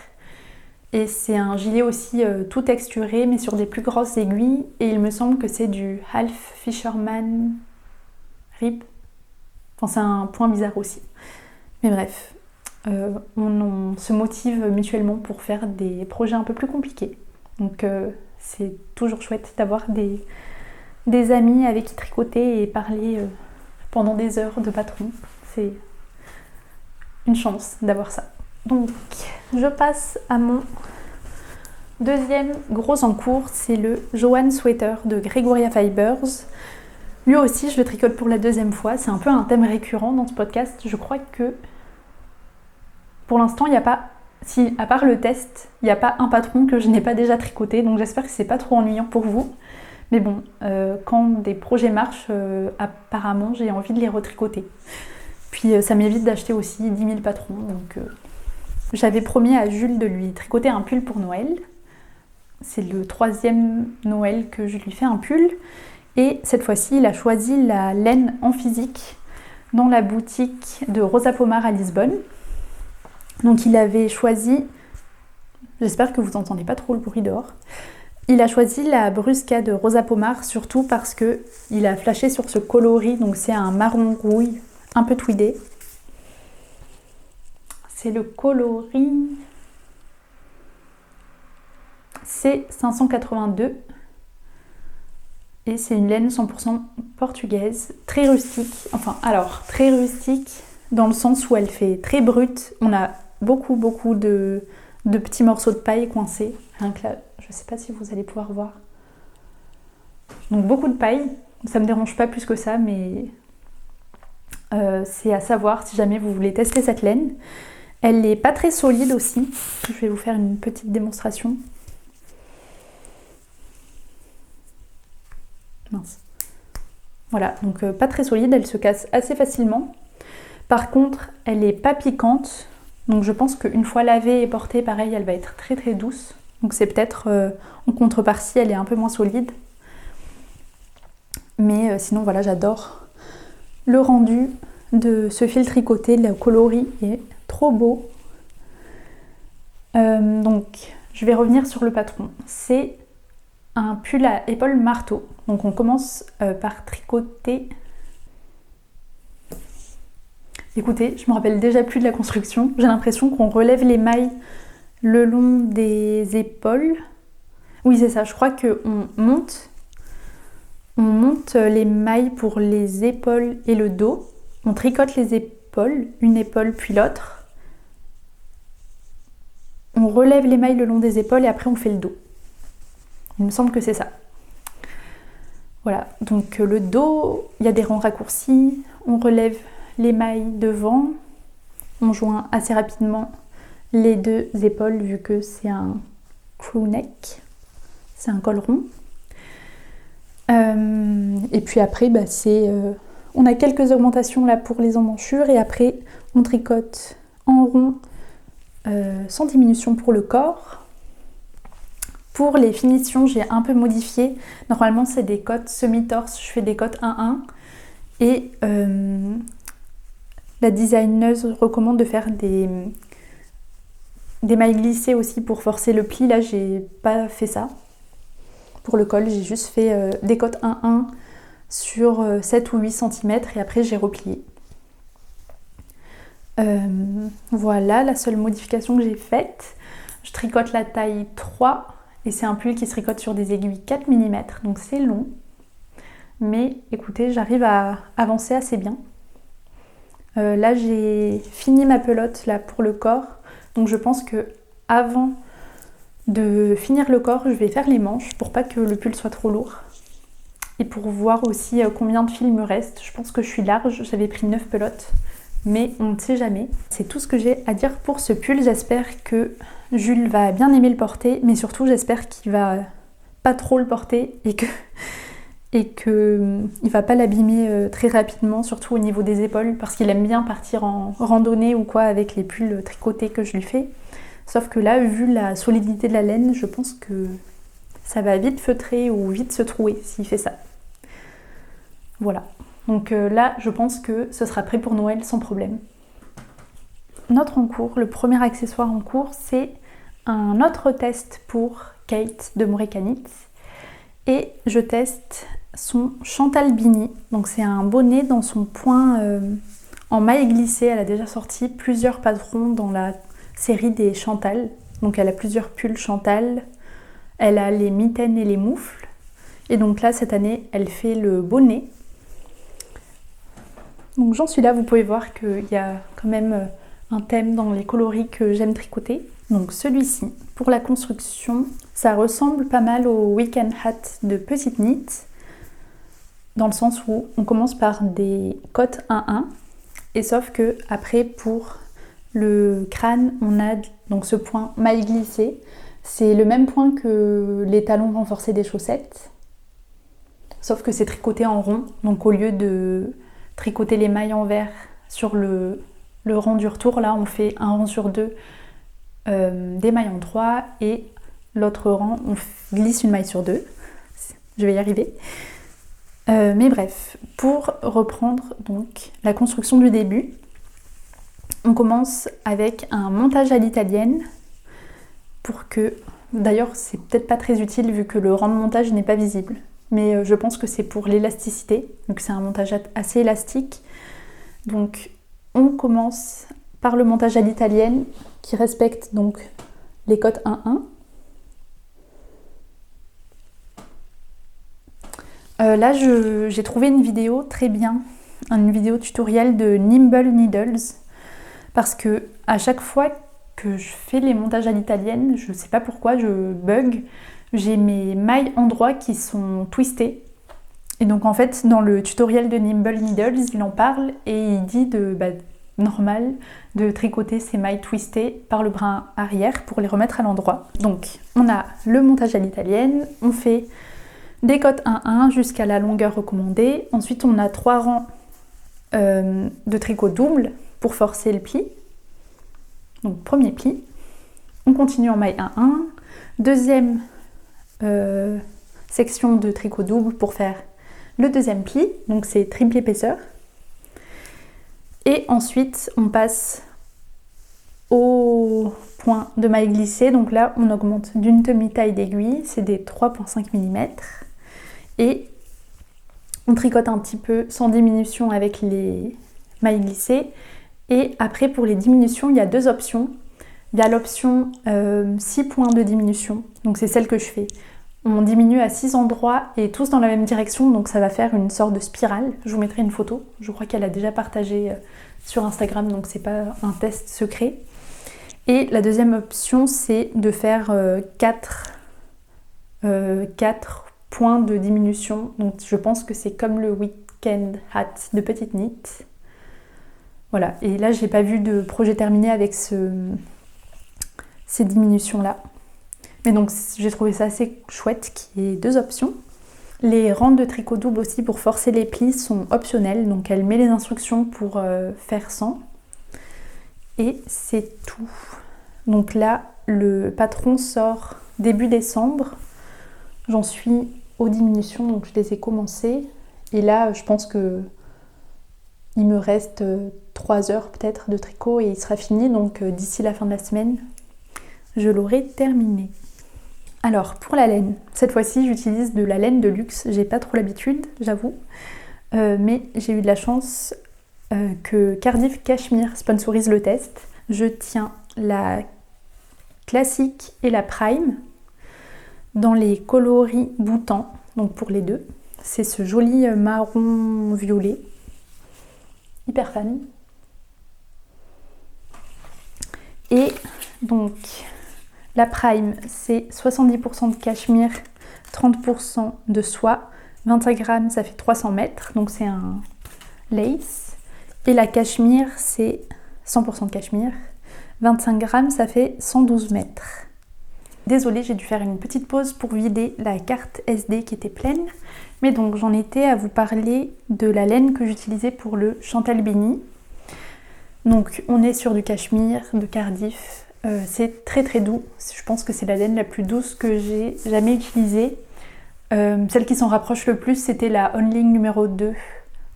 Et c'est un gilet aussi tout texturé mais sur des plus grosses aiguilles et il me semble que c'est du Half Fisherman Rib. Enfin c'est un point bizarre aussi. Mais bref, on se motive mutuellement pour faire des projets un peu plus compliqués. Donc c'est toujours chouette d'avoir des amis avec qui tricoter et parler pendant des heures de patron. C'est une chance d'avoir ça. Donc je passe à mon deuxième gros en cours, c'est le Johan Sweater de Gregoria Fibers. Lui aussi je le tricote pour la deuxième fois, c'est un peu un thème récurrent dans ce podcast. Je crois que pour l'instant il n'y a pas, si à part le test, il n'y a pas un patron que je n'ai pas déjà tricoté, donc j'espère que c'est pas trop ennuyant pour vous. Mais bon, quand des projets marchent, apparemment j'ai envie de les retricoter. Puis ça m'évite d'acheter aussi 10 000 patrons, donc j'avais promis à Jules de lui tricoter un pull pour Noël. C'est le 3e Noël que je lui fais un pull. Et cette fois-ci, il a choisi la laine en physique dans la boutique de Rosa Pomar à Lisbonne. Donc il avait choisi, j'espère que vous n'entendez pas trop le bruit dehors, il a choisi la Brusca de Rosa Pomar surtout parce qu'il a flashé sur ce coloris, donc c'est un marron rouille un peu tweedé. C'est le coloris C582 et c'est une laine 100% portugaise, très rustique, très rustique dans le sens où elle fait très brute. On a beaucoup de petits morceaux de paille coincés, rien que là, je sais pas si vous allez pouvoir voir. Donc beaucoup de paille, ça me dérange pas plus que ça, mais c'est à savoir si jamais vous voulez tester cette laine. Elle n'est pas très solide aussi. Je vais vous faire une petite démonstration. Mince. Voilà, donc pas très solide, elle se casse assez facilement. Par contre, elle n'est pas piquante. Donc je pense qu'une fois lavée et portée, pareil, elle va être très très douce. Donc c'est peut-être en contrepartie, elle est un peu moins solide. Mais sinon, voilà, j'adore le rendu de ce fil tricoté. Le coloris est trop beau. Donc je vais revenir sur le patron. C'est un pull à épaules marteau. Donc on commence par tricoter. Écoutez, je me rappelle déjà plus de la construction. J'ai l'impression qu'on relève les mailles le long des épaules. Oui, c'est ça. Je crois qu'on monte les mailles pour les épaules et le dos. On tricote les épaules, une épaule puis l'autre. On relève les mailles le long des épaules et après on fait le dos. Il me semble que c'est ça. Voilà, donc le dos, il y a des rangs raccourcis. On relève les mailles devant. On joint assez rapidement les deux épaules vu que c'est un crew neck. C'est un col rond. Et puis après, on a quelques augmentations là pour les emmanchures et après on tricote en rond sans diminution pour le corps. Pour les finitions, j'ai un peu modifié. Normalement, c'est des cottes semi-torse. Je fais des cottes 1-1. Et la designeuse recommande de faire des mailles glissées aussi pour forcer le pli. Là, j'ai pas fait ça. Pour le col, j'ai juste fait des cottes 1-1 sur 7 ou 8 cm et après j'ai replié. Voilà la seule modification que j'ai faite. Je tricote la taille 3 et c'est un pull qui se tricote sur des aiguilles 4 mm, donc c'est long. Mais écoutez, j'arrive à avancer assez bien. Là j'ai fini ma pelote là, pour le corps, donc je pense que avant de finir le corps, je vais faire les manches pour pas que le pull soit trop lourd. Et pour voir aussi combien de fil me reste. Je pense que je suis large, j'avais pris 9 pelotes. Mais on ne sait jamais. C'est tout ce que j'ai à dire pour ce pull. J'espère que Jules va bien aimer le porter. Mais surtout, j'espère qu'il va pas trop le porter et qu'il va pas l'abîmer très rapidement. Surtout au niveau des épaules. Parce qu'il aime bien partir en randonnée ou quoi avec les pulls tricotés que je lui fais. Sauf que là, vu la solidité de la laine, je pense que ça va vite feutrer ou vite se trouer s'il fait ça. Voilà. Donc là, je pense que ce sera prêt pour Noël sans problème. notre en cours, le premier accessoire en cours, c'est un autre test pour Kate de Morekanit. Et je teste son Chantal Bini. Donc c'est un bonnet dans son point en maille glissée. Elle a déjà sorti plusieurs patrons dans la série des Chantal. Donc elle a plusieurs pulls Chantal. Elle a les mitaines et les moufles. Et donc là, cette année, elle fait le bonnet. Donc j'en suis là, vous pouvez voir qu'il y a quand même un thème dans les coloris que j'aime tricoter. Donc celui-ci, pour la construction, ça ressemble pas mal au Weekend Hat de Petite Knit, dans le sens où on commence par des cottes 1-1, et sauf que après pour le crâne, on a donc ce point maille glissée. C'est le même point que les talons renforcés des chaussettes, sauf que c'est tricoté en rond. Donc au lieu de tricoter les mailles envers sur le rang du retour, là on fait un rang sur deux des mailles en 3 et l'autre rang on glisse une maille sur 2. Je vais y arriver. Mais bref, pour reprendre donc la construction du début, on commence avec un montage à l'italienne pour que, d'ailleurs c'est peut-être pas très utile vu que le rang de montage n'est pas visible, mais je pense que c'est pour l'élasticité, donc c'est un montage assez élastique. Donc on commence par le montage à l'italienne qui respecte donc les cotes 1-1. Là j'ai trouvé une vidéo très bien, une vidéo tutoriel de Nimble Needles, parce que à chaque fois que je fais les montages à l'italienne, je sais pas pourquoi je bug, j'ai mes mailles endroits qui sont twistées. Et donc en fait dans le tutoriel de Nimble Needles il en parle et il dit normal de tricoter ces mailles twistées par le brin arrière pour les remettre à l'endroit. Donc on a le montage à l'italienne, on fait des cotes 1-1 jusqu'à la longueur recommandée. Ensuite on a 3 rangs de tricot double pour forcer le pli. Donc premier pli, on continue en maille 1-1, deuxième section de tricot double pour faire le deuxième pli, donc c'est triple épaisseur. Et ensuite on passe au point de maille glissée, donc là on augmente d'une demi-taille d'aiguille, c'est des 3,5 mm. Et on tricote un petit peu sans diminution avec les mailles glissées. Et après pour les diminutions, il y a deux options. Il y a l'option 6 points de diminution, donc c'est celle que je fais. On diminue à 6 endroits et tous dans la même direction, donc ça va faire une sorte de spirale. Je vous mettrai une photo, je crois qu'elle a déjà partagé sur Instagram, donc c'est pas un test secret. Et la deuxième option, c'est de faire 4 points de diminution. Donc je pense que c'est comme le Weekend Hat de Petite Knit. Voilà, et là j'ai pas vu de projet terminé avec ces diminutions-là. Mais donc j'ai trouvé ça assez chouette qu'il y ait deux options. Les rangs de tricot double aussi pour forcer les plis sont optionnels, donc elle met les instructions pour faire sans. Et c'est tout. Donc là, le patron sort début décembre. J'en suis aux diminutions, donc je les ai commencées. Et là, je pense que il me reste 3 heures peut-être de tricot et il sera fini. Donc d'ici la fin de la semaine, je l'aurai terminé. Alors pour la laine, cette fois-ci j'utilise de la laine de luxe. J'ai pas trop l'habitude, j'avoue. Mais j'ai eu de la chance que Cardiff Cashmere sponsorise le test. Je tiens la classique et la prime dans les coloris boutants, donc pour les deux. C'est ce joli marron violet, hyper fan. Et donc la prime c'est 70% de cachemire, 30% de soie, 25 grammes ça fait 300 mètres, donc c'est un lace. Et la cachemire c'est 100% de cachemire, 25 grammes ça fait 112 mètres. Désolée, j'ai dû faire une petite pause pour vider la carte SD qui était pleine. Mais donc j'en étais à vous parler de la laine que j'utilisais pour le Chantal Bini. Donc on est sur du cachemire de Cardiff. C'est très très doux. Je pense que c'est la laine la plus douce que j'ai jamais utilisée. Celle qui s'en rapproche le plus, c'était la Onling numéro 2,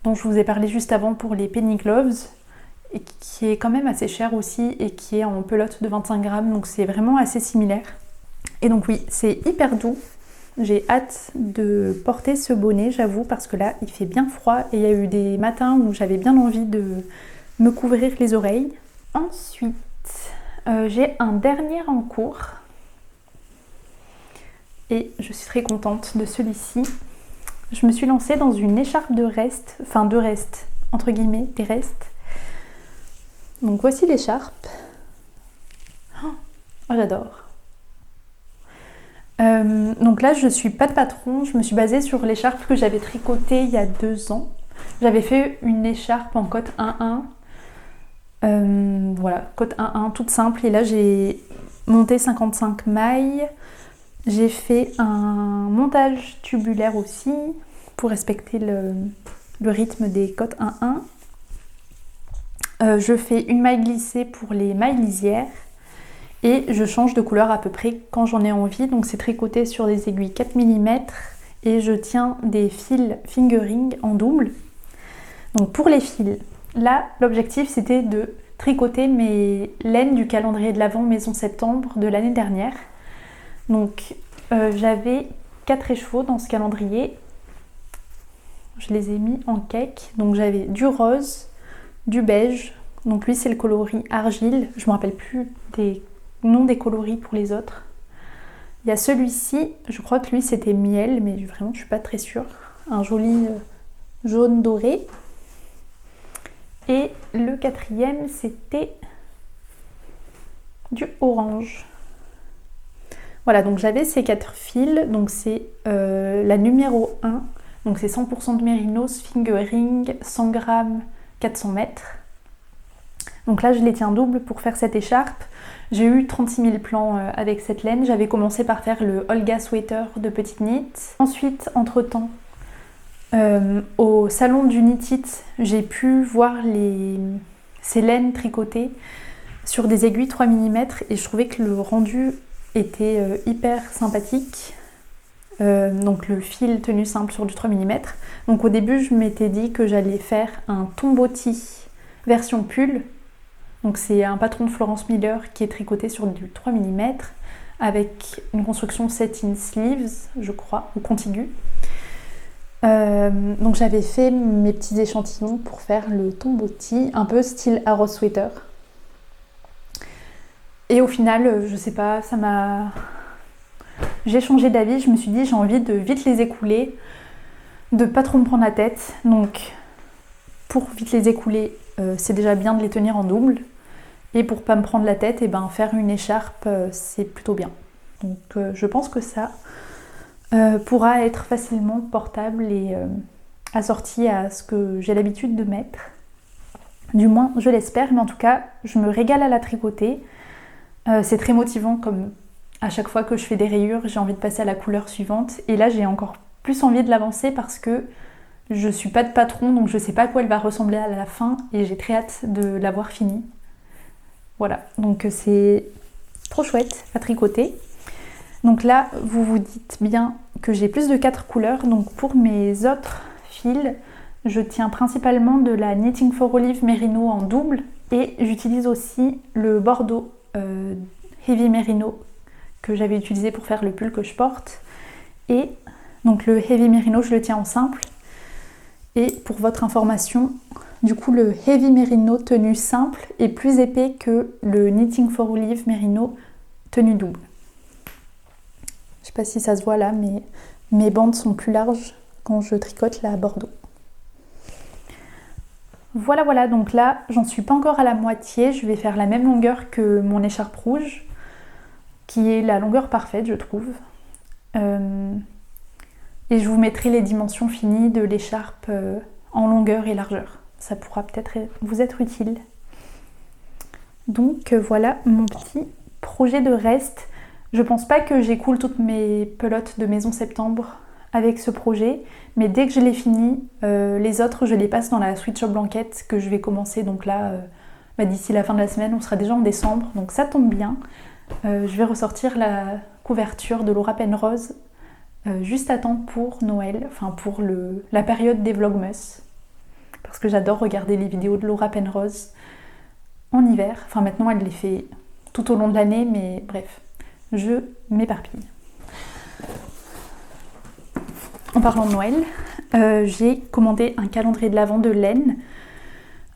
dont je vous ai parlé juste avant pour les Penny Gloves. et qui est quand même assez cher aussi et qui est en pelote de 25 grammes, donc c'est vraiment assez similaire. Et donc oui, c'est hyper doux. J'ai hâte de porter ce bonnet, j'avoue, parce que là, il fait bien froid et il y a eu des matins où j'avais bien envie de me couvrir les oreilles. Ensuite, j'ai un dernier en cours et je suis très contente de celui-ci. Je me suis lancée dans une écharpe de reste, enfin de reste, entre guillemets, des restes. Donc voici l'écharpe. Oh, j'adore. Donc là, je suis pas de patron, je me suis basée sur l'écharpe que j'avais tricotée il y a 2 ans. J'avais fait une écharpe en cotte 1-1. Voilà, cotte 1-1, toute simple. Et là, j'ai monté 55 mailles. J'ai fait un montage tubulaire aussi pour respecter le rythme des cottes 1-1. Je fais une maille glissée pour les mailles lisières. Et je change de couleur à peu près quand j'en ai envie. Donc c'est tricoté sur des aiguilles 4 mm et je tiens des fils fingering en double. Donc pour les fils, là l'objectif c'était de tricoter mes laines du calendrier de l'Avent Maison Septembre de l'année dernière. Donc j'avais 4 écheveaux dans ce calendrier. Je les ai mis en cake. Donc j'avais du rose, du beige. Donc lui c'est le coloris argile. Je me rappelle plus des nom des coloris pour les autres. Il y a celui-ci, je crois que lui c'était miel, mais vraiment je suis pas très sûre. Un joli jaune doré. Et le 4e c'était du orange. Voilà, donc j'avais ces 4 fils, donc c'est la numéro 1, donc c'est 100% de mérinos, fingering, 100 g, 400 mètres. Donc là je les tiens double pour faire cette écharpe. J'ai eu 36 000 plans avec cette laine. J'avais commencé par faire le Olga Sweater de Petite Knit. Ensuite, entre-temps, au salon du Knit It, j'ai pu voir ces laines tricotées sur des aiguilles 3 mm et je trouvais que le rendu était hyper sympathique. Donc le fil tenu simple sur du 3 mm. Donc au début, je m'étais dit que j'allais faire un tomboti version pull. Donc c'est un patron de Florence Miller qui est tricoté sur du 3 mm avec une construction satin sleeves, je crois, ou contigu. Donc j'avais fait mes petits échantillons pour faire le tomboti, un peu style arrow sweater. Et au final, je sais pas, j'ai changé d'avis, je me suis dit j'ai envie de vite les écouler, de pas trop me prendre la tête. Donc pour vite les écouler, c'est déjà bien de les tenir en double. Et pour pas me prendre la tête, et faire une écharpe, c'est plutôt bien. Donc je pense que ça pourra être facilement portable et assorti à ce que j'ai l'habitude de mettre. Du moins, je l'espère, mais en tout cas, je me régale à la tricoter. C'est très motivant, comme à chaque fois que je fais des rayures, j'ai envie de passer à la couleur suivante. Et là, j'ai encore plus envie de l'avancer parce que je suis pas de patron, donc je sais pas à quoi elle va ressembler à la fin et j'ai très hâte de l'avoir finie. Voilà, donc c'est trop chouette à tricoter. Donc là, vous vous dites bien que j'ai plus de 4 couleurs. Donc pour mes autres fils, je tiens principalement de la Knitting for Olive Merino en double. Et j'utilise aussi le bordeaux Heavy Merino que j'avais utilisé pour faire le pull que je porte. Et donc le Heavy Merino, je le tiens en simple. Et pour votre information, du coup le Heavy Merino tenue simple est plus épais que le Knitting for Olive Merino tenue double. Je sais pas si ça se voit là, mais mes bandes sont plus larges quand je tricote la bordeaux. Voilà, donc là j'en suis pas encore à la moitié, je vais faire la même longueur que mon écharpe rouge, qui est la longueur parfaite je trouve. Et je vous mettrai les dimensions finies de l'écharpe en longueur et largeur. Ça pourra peut-être vous être utile. Donc voilà mon petit projet de reste. Je pense pas que j'écoule toutes mes pelotes de Maison Septembre avec ce projet, mais dès que je l'ai fini, les autres je les passe dans la Sweet Shop Blanquette que je vais commencer. Donc là, d'ici la fin de la semaine, on sera déjà en décembre, donc ça tombe bien. Je vais ressortir la couverture de Laura Penrose juste à temps pour Noël, enfin pour la période des Vlogmas, parce que j'adore regarder les vidéos de Laura Penrose. en hiver. Enfin maintenant elle les fait tout au long de l'année, mais bref, je m'éparpille. En parlant de Noël, j'ai commandé un calendrier de l'Avent de laine.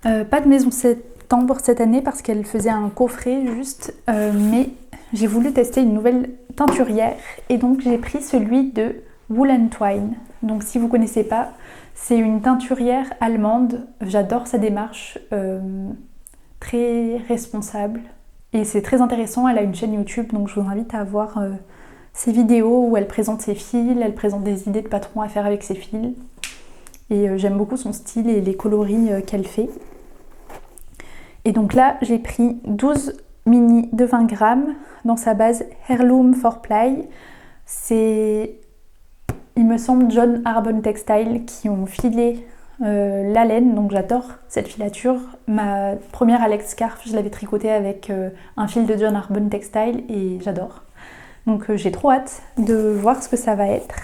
Pas de Maison Septembre cette année parce qu'elle faisait un coffret juste, mais j'ai voulu tester une nouvelle teinturière et donc j'ai pris celui de Wool & Twine. Donc si vous ne connaissez pas, c'est une teinturière allemande. J'adore sa démarche, très responsable et c'est très intéressant. Elle a une chaîne YouTube, donc je vous invite à voir ses vidéos où elle présente ses fils, elle présente des idées de patrons à faire avec ses fils. Et j'aime beaucoup son style et les coloris qu'elle fait. Et donc là, j'ai pris 12 mini de 20 grammes dans sa base Heirloom 4Ply. C'est, il me semble, John Arbon Textile qui ont filé la laine, donc j'adore cette filature. Ma première Alex Scarf, je l'avais tricotée avec un fil de John Arbon Textile et j'adore. Donc j'ai trop hâte de voir ce que ça va être.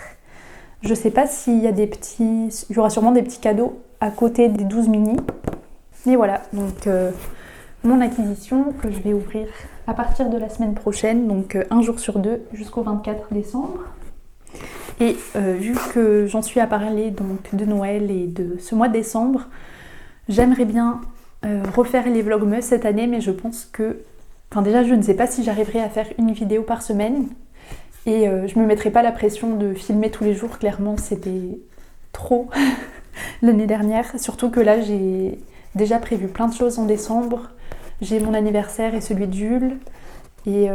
Je sais pas s'il y a des petits... Il y aura sûrement des petits cadeaux à côté des 12 mini. Et voilà, donc mon acquisition que je vais ouvrir à partir de la semaine prochaine, donc un jour sur deux jusqu'au 24 décembre. Et vu que j'en suis à parler donc de Noël et de ce mois de décembre, j'aimerais bien refaire les vlogmas cette année, mais je pense que... Enfin déjà, je ne sais pas si j'arriverai à faire une vidéo par semaine. Et je me mettrai pas la pression de filmer tous les jours, clairement c'était trop l'année dernière. Surtout que là j'ai déjà prévu plein de choses en décembre. J'ai mon anniversaire et celui de Jules. Et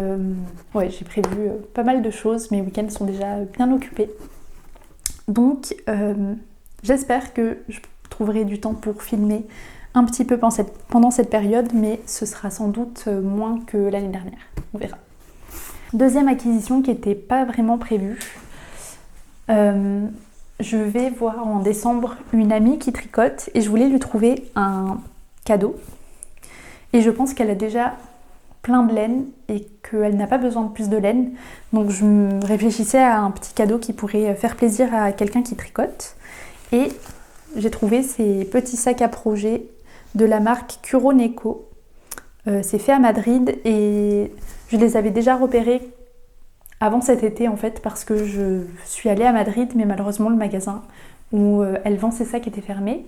ouais, j'ai prévu pas mal de choses, mes week-ends sont déjà bien occupés. Donc j'espère que je trouverai du temps pour filmer un petit peu pendant cette période, mais ce sera sans doute moins que l'année dernière, on verra. Deuxième acquisition qui n'était pas vraiment prévue. Je vais voir en décembre une amie qui tricote et je voulais lui trouver un cadeau. Et je pense qu'elle a déjà plein de laine et qu'elle n'a pas besoin de plus de laine. Donc je me réfléchissais à un petit cadeau qui pourrait faire plaisir à quelqu'un qui tricote. Et j'ai trouvé ces petits sacs à projet de la marque Curoneko. C'est fait à Madrid et je les avais déjà repérés avant cet été en fait parce que je suis allée à Madrid mais malheureusement le magasin où elle vend ces sacs était fermé.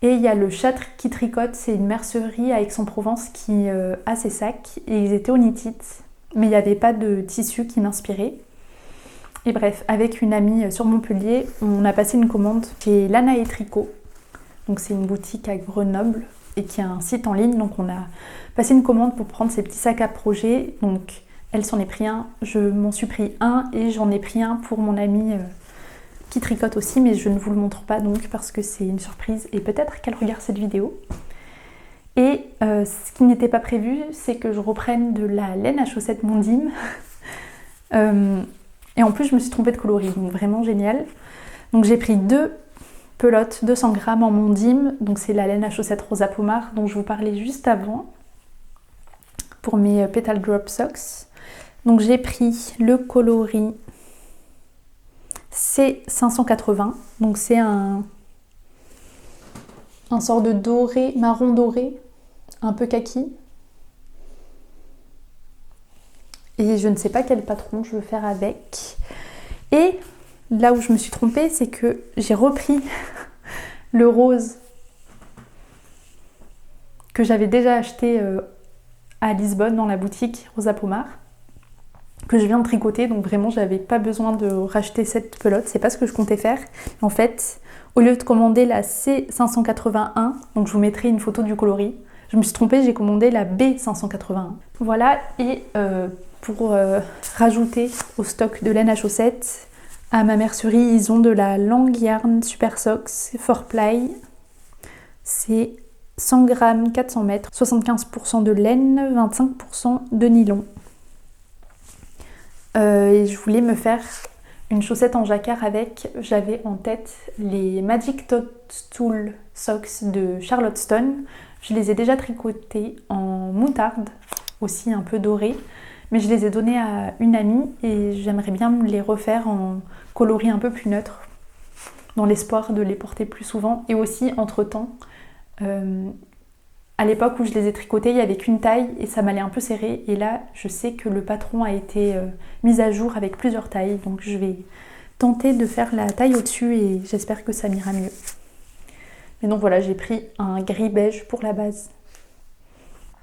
Et il y a le Châtre qui tricote, c'est une mercerie à Aix-en-Provence qui a ces sacs et ils étaient au knit-it mais il n'y avait pas de tissu qui m'inspirait. Et bref, avec une amie sur Montpellier, on a passé une commande chez Lana et Tricot. Donc c'est une boutique à Grenoble et qui a un site en ligne. Donc on a passé une commande pour prendre ces petits sacs à projet. Donc elle s'en est pris un, je m'en suis pris un et j'en ai pris un pour mon amie qui tricote aussi. Mais je ne vous le montre pas donc parce que c'est une surprise et peut-être qu'elle regarde cette vidéo. Et ce qui n'était pas prévu, c'est que je reprenne de la laine à chaussettes Mondim. Et en plus je me suis trompée de coloris, donc vraiment génial. Donc j'ai pris deux pelote 200 grammes en Mondim, donc c'est la laine à chaussettes Rosa Pommard dont je vous parlais juste avant pour mes Petal Drop Socks. Donc j'ai pris le coloris C580, donc c'est un sort de doré, marron doré, un peu kaki. Et je ne sais pas quel patron je veux faire avec. Et là où je me suis trompée, c'est que j'ai repris le rose que j'avais déjà acheté à Lisbonne dans la boutique Rosa Pommard, que je viens de tricoter, donc vraiment j'avais pas besoin de racheter cette pelote, c'est pas ce que je comptais faire. En fait, au lieu de commander la C581, donc je vous mettrai une photo du coloris, je me suis trompée, j'ai commandé la B581. Voilà, et pour rajouter au stock de laine à chaussettes, à ma mercerie, ils ont de la Long Yarn Super Socks 4Ply. C'est 100 grammes, 400 mètres, 75% de laine, 25% de nylon. Et je voulais me faire une chaussette en jacquard avec, j'avais en tête les Magic Toadstool Socks de Charlotte Stone. Je les ai déjà tricotés en moutarde, aussi un peu doré, mais je les ai donnés à une amie et j'aimerais bien les refaire en coloris un peu plus neutre, dans l'espoir de les porter plus souvent. Et aussi, entre-temps, À l'époque où je les ai tricotés, il n'y avait qu'une taille et ça m'allait un peu serré. Et là, je sais que le patron a été mis à jour avec plusieurs tailles. Donc je vais tenter de faire la taille au-dessus et j'espère que ça m'ira mieux. Et donc voilà, j'ai pris un gris beige pour la base.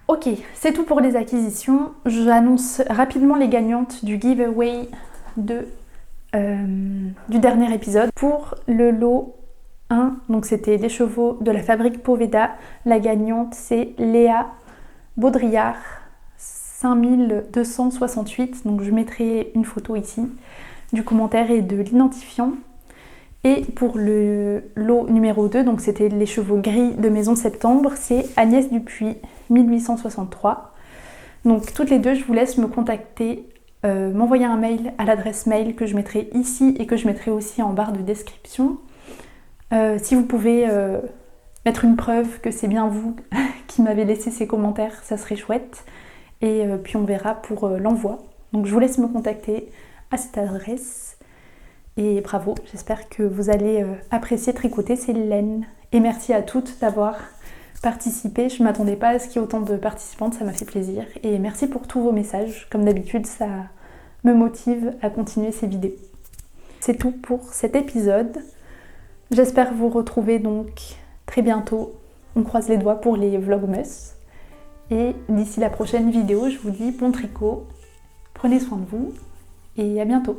Ok, c'est tout pour les acquisitions. J'annonce rapidement les gagnantes du giveaway du dernier épisode. Pour le lot 1, donc c'était les chevaux de la fabrique Poveda. La gagnante c'est Léa Baudrillard 5268. Donc je mettrai une photo ici du commentaire et de l'identifiant. Et pour le lot numéro 2, donc c'était les chevaux gris de Maison Septembre, c'est Agnès Dupuis 1863. Donc toutes les deux, je vous laisse me contacter, m'envoyer un mail à l'adresse mail que je mettrai ici et que je mettrai aussi en barre de description. Si vous pouvez mettre une preuve que c'est bien vous qui m'avez laissé ces commentaires, ça serait chouette. Et puis on verra pour l'envoi. Donc je vous laisse me contacter à cette adresse. Et bravo, j'espère que vous allez apprécier tricoter ces laines. Et merci à toutes d'avoir participé. Je ne m'attendais pas à ce qu'il y ait autant de participantes, ça m'a fait plaisir. Et merci pour tous vos messages. Comme d'habitude, ça me motive à continuer ces vidéos. C'est tout pour cet épisode. J'espère vous retrouver donc très bientôt. On croise les doigts pour les vlogmas. Et d'ici la prochaine vidéo, je vous dis bon tricot, prenez soin de vous et à bientôt.